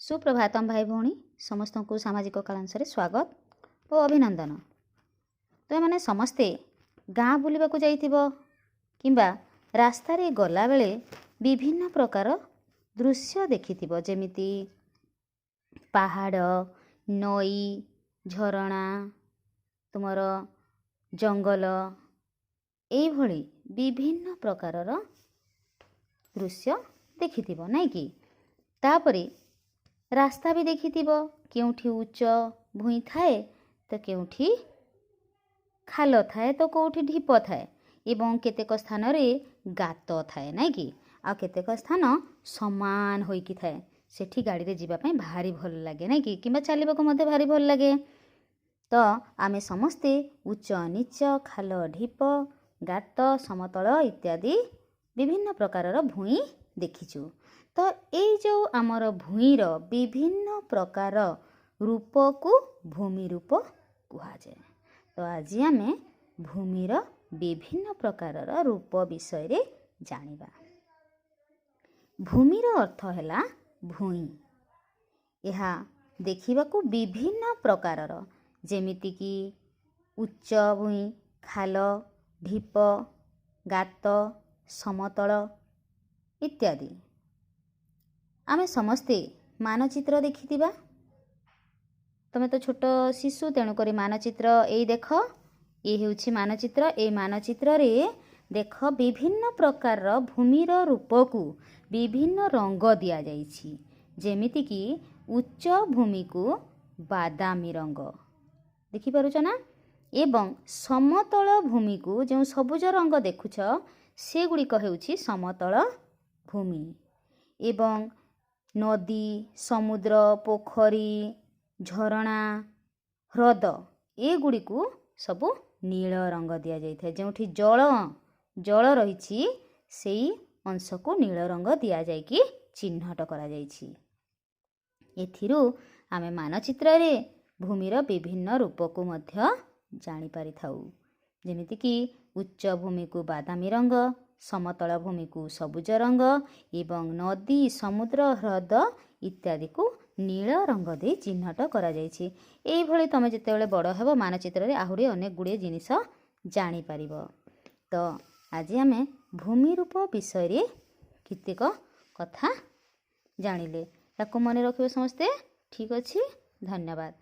सुप्रभातम भाई भौणी समस्त को सामाजिक कलांश स्वागत और अभिनंदन। तो मैंने समस्ते गाँ बुलवाक किंबा रास्तार गला बेले विभिन्न प्रकार दृश्य देखिथिबो, जेमिति पहाड़, नई, झरणा, तुमर जंगल, एई भली विभिन्न प्रकारर दृश्य देखिथिबो नाई कि। तापरे रास्ता भी देखिथिबो, केउठी उच्च भूई थाए तो केउठी खाल थाए तो कोउठी ढीप थाए एवं केतेक स्थान रे गात थाए नाई कि। आ केतेक स्थान समान होइकी थाए, सेठी गाड़ी रे जीवा पई भारी भल लागे नाई कि, किंबा चलिबाको मध्ये भारी भल लागे। तो आमे समस्ते उच्च नीच, खाल ढीप, गात, समतल इत्यादि विभिन्न प्रकारर भूई देखिछु। तो एई जो आमर भूईर विभिन्न प्रकार रूप को भूमि रूप कुहा जाए। तो आज आमे भूमिर विभिन्न प्रकारर रूप विषय रे जानिबा। भूमिर अर्थ हैला भूई। यहा देखिबाकू विभिन्न प्रकारर, जेमिति कि उच्च भूई, खाल, ढीप, गात, समतल इत्यादि। आमे समस्ते मानचित्र देखिथिबा। तमे तो छोट शिशु, तेणुक मानचित्र एई देख, ये हेउछि मानचित्र। ए मानचित्र रे देख विभिन्न प्रकार भूमिर रूप को विभिन्न रंग दिया जाइछि, जेमिति कि उच्च भूमि को बादामी रंग देखि पारुछ ना, एवं समतल भूमि को जो सबुज रंग देखुछ से गुड़िक हेउछि समतल भूमि। एवं नदी, समुद्र, पोखरी, झरणा, ह्रद एगुड़ी को सबु नील रंग दिया जाइଥାଏ। जोठी जल रहिछि सेई अंश को नील रंग दिया जाइकी चिन्हट करा जाइछि। एथिरु आमे मानचित्र रे भूमिर विभिन्न रूप को मध्य जानि पारिथाउ, जेमिति कि उच्च भूमि को बादामी रंग, समतल भूमि को सबुज रंग एवं नदी, समुद्र, ह्रद इत्यादि को नील रंग दे चिन्हट करा जाइछि। एई भली तमे जेतेबेले बड़ हेबो मानचित्र रे आहुरी अनेक गुड़े जिनिस जानि पारिबो। तो आज आमे भूमि रूप विषय रे केतेक कथा जानिले, ताको मने रखिबो समस्ते। ठीक अछि, धन्यवाद।